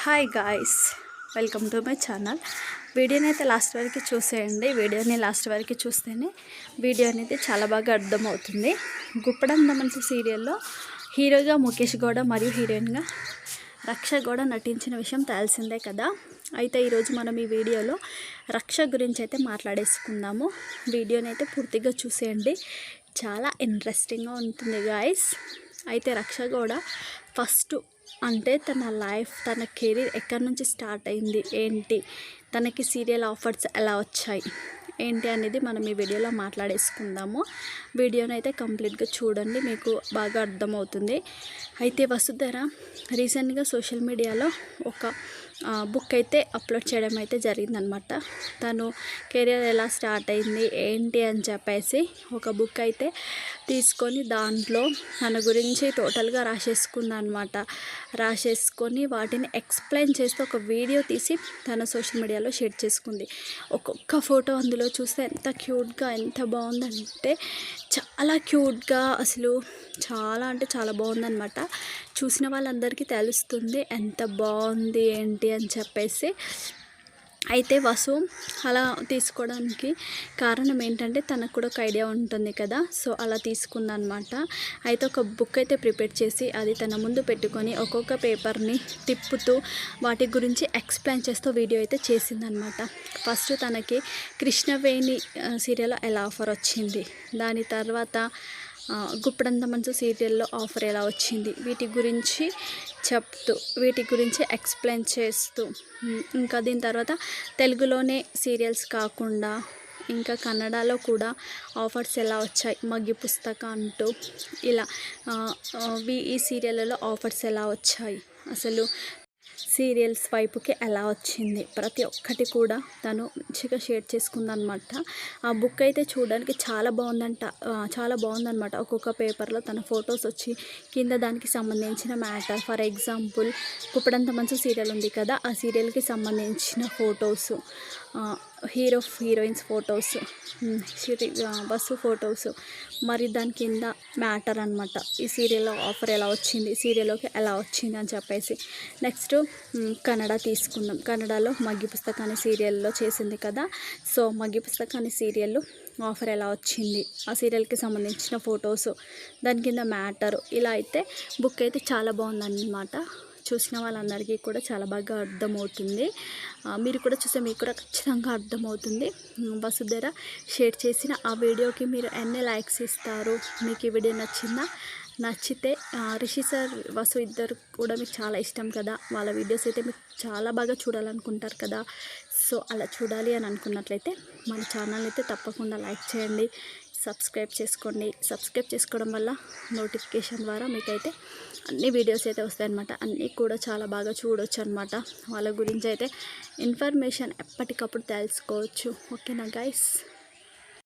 Hi guys, welcome to my channel. వీడియోని అయితే last వరకు చూసేయండి. వీడియోని లాస్ట్ వరకు చూస్తేనే వీడియో అనేది చాలా బాగా అర్థమవుతుంది. గుప్పడం దమన్ సీరియల్లో హీరోగా ముఖేష్ గౌడ మరియు హీరోయిన్గా రక్ష గౌడ నటించిన విషయం తెలిసిందే కదా. అయితే ఈరోజు మనం ఈ వీడియోలో రక్ష గురించి అయితే మాట్లాడేసుకుందాము. వీడియోని అయితే పూర్తిగా చూసేయండి, చాలా ఇంట్రెస్టింగ్గా ఉంటుంది గాయస్. అయితే రక్ష గౌడ ఫస్ట్ అంటే తన లైఫ్, తన కెరీర్ ఎక్కడి నుంచి స్టార్ట్ అయింది, ఏంటి, తనకి సీరియల్ ఆఫర్స్ ఎలా వచ్చాయి, ఏంటి అనేది మనం ఈ వీడియోలో మాట్లాడేసుకుందాము. వీడియోని అయితే కంప్లీట్గా చూడండి, మీకు బాగా అర్థమవుతుంది. అయితే వసుధర రీసెంట్గా సోషల్ మీడియాలో ఒక బుక్ అయితే అప్లోడ్ చేయడం అయితే జరిగిందనమాట. తను కెరియర్ ఎలా స్టార్ట్ అయింది ఏంటి అని చెప్పేసి ఒక బుక్ అయితే తీసుకొని దాంట్లో తన గురించి టోటల్గా రాసేసుకుందనమాట. రాసేసుకొని వాటిని ఎక్స్ప్లెయిన్ చేస్తూ ఒక వీడియో తీసి తన సోషల్ మీడియాలో షేర్ చేసుకుంది. ఒక్కొక్క ఫోటో అందులో చూస్తే ఎంత క్యూట్గా, ఎంత బాగుందంటే చాలా క్యూట్గా, అసలు చాలా అంటే చాలా బాగుందనమాట. చూసిన వాళ్ళందరికీ తెలుస్తుంది ఎంత బాగుంది ఏంటి అని చెప్పేసి. అయితే వసు అలా తీసుకోవడానికి కారణం ఏంటంటే తనకు కూడా ఒక ఐడియా ఉంటుంది కదా, సో అలా తీసుకుందనమాట. అయితే ఒక బుక్ అయితే ప్రిపేర్ చేసి అది తన ముందు పెట్టుకొని ఒక్కొక్క పేపర్ని తిప్పుతూ వాటి గురించి ఎక్స్ప్లెయిన్ చేస్తూ వీడియో అయితే చేసిందనమాట. ఫస్ట్ తనకి కృష్ణవేణి సీరియల్లో ఎలా ఆఫర్ వచ్చింది, దాని తర్వాత గుప్పడం దమన్ సీరియల్లో ఆఫర్ ఎలా వచ్చింది, వీటి గురించి చెప్తూ వీటి గురించి ఎక్స్ప్లెయిన్ చేస్తూ, ఇంకా దీని తర్వాత తెలుగులోనే సీరియల్స్ కాకుండా ఇంకా కన్నడలో కూడా ఆఫర్స్ ఎలా వచ్చాయి, మగ్గి పుస్తక అంటూ ఇలా ఈ సీరియల్లో ఆఫర్స్ ఎలా వచ్చాయి, అసలు సీరియల్స్ వైపుకి ఎలా వచ్చింది, ప్రతి ఒక్కటి కూడా తను మంచిగా షేర్ చేసుకుందనమాట. ఆ బుక్ అయితే చూడడానికి చాలా బాగుందనమాట. ఒక్కొక్క పేపర్లో తన ఫొటోస్ వచ్చి కింద దానికి సంబంధించిన మ్యాటర్, ఫర్ ఎగ్జాంపుల్ గుప్పడం దమన్ సీరియల్ ఉంది కదా, ఆ సీరియల్కి సంబంధించిన photos, hero heroines photos, bus photos, మరి దాని కింద మ్యాటర్ అనమాట. ఈ సీరియల్లో ఆఫర్ ఎలా వచ్చింది, సీరియల్లోకి ఎలా వచ్చింది అని చెప్పేసి. నెక్స్ట్ కన్నడ తీసుకుందాం. కన్నడలో మగ్గి పుస్తకాన్ని సీరియల్లో చేసింది కదా, సో మగ్గి పుస్తకాన్ని సీరియల్లో ఆఫర్ ఎలా వచ్చింది, ఆ సీరియల్కి సంబంధించిన ఫొటోస్, దాని కింద మ్యాటరు, ఇలా అయితే బుక్ అయితే చాలా బాగుందన్నమాట. చూసిన వాళ్ళందరికీ కూడా చాలా బాగా అర్థమవుతుంది. మీరు కూడా చూస్తే మీకు కూడా ఖచ్చితంగా అర్థమవుతుంది. వసుధర షేర్ చేసిన ఆ వీడియోకి మీరు ఎన్ని లైక్స్ ఇస్తారు, మీకు ఈ వీడియో నచ్చిందా, నచ్చితే రిషి సార్, వసు ఇద్దరు కూడా మీకు చాలా ఇష్టం కదా, వాళ్ళ వీడియోస్ అయితే మీకు చాలా బాగా చూడాలనుకుంటారు కదా. సో అలా చూడాలి అని అనుకున్నట్లయితే మన ఛానల్ అయితే తప్పకుండా లైక్ చేయండి, సబ్స్క్రైబ్ చేసుకోండి. సబ్స్క్రైబ్ చేసుకోవడం వల్ల నోటిఫికేషన్ ద్వారా మీకైతే అన్ని వీడియోస్ అయితే వస్తాయన్నమాట. అన్నీ కూడా చాలా బాగా చూడవచ్చు అనమాట. వాళ్ళ గురించి అయితే ఇన్ఫర్మేషన్ ఎప్పటికప్పుడు తెలుసుకోవచ్చు. ఓకేనా గైస్.